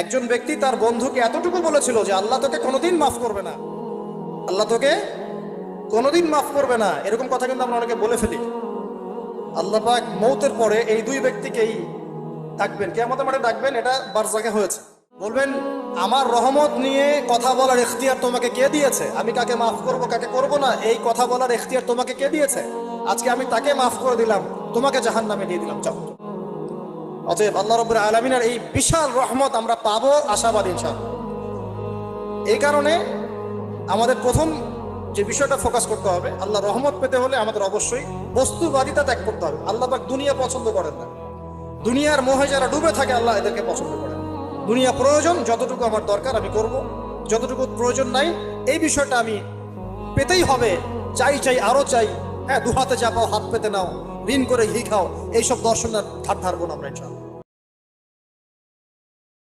একজন ব্যক্তি তার বন্ধুকে এতটুকু বলেছিল যে আল্লাহ তোকে কোনোদিন মাফ করবে না, আল্লাহ তোকে কোনোদিন মাফ করবে না। এরকম কথা কিন্তু আমরা অনেকে বলে ফেলি। আল্লাহ পাক মৌতের পরে এই দুই ব্যক্তিকেই ডাকবেন, কিয়ামতের মাঠে ডাকবেন। এটা বারজাখে হয়েছে। বলবেন, আমার রহমত নিয়ে কথা বলার ইখতিয়ার তোমাকে কে দিয়েছে? আমি কাকে মাফ করব কাকে করব না, এই কথা বলার ইখতিয়ার তোমাকে কে দিয়েছে? আজকে আমি তাকে মাফ করে দিলাম, তোমাকে জাহান্নামে দিয়ে দিলাম, যাও। অতএব আল্লাহ রাব্বুল আলামিনের এই বিশাল রহমত আমরা পাবো, আশাবাদী ইনশাআল্লাহ। এই কারণে আমাদের প্রথম যে বিষয়টা ফোকাস করতে হবে, আল্লাহ রহমত পেতে হলে আমাদের অবশ্যই বস্তুবাদিতা ত্যাগ করতে হবে। আল্লাহ পাক দুনিয়া পছন্দ করেন না। দুনিয়ার মোহে যারা ডুবে থাকে আল্লাহ এদেরকে পছন্দ করেন। দুনিয়া প্রয়োজন, যতটুকু আমার দরকার আমি করব, যতটুকু প্রয়োজন নাই এই বিষয়টা আমি পেতেই হবে, চাই চাই আরো চাই। হ্যাঁ, দু হাতে চাপাও হাত পেতে নাও, ঋণ করে ঘি খাও, এইসব দর্শনের ধার ধারবো না আমরা ইনশাআল্লাহ।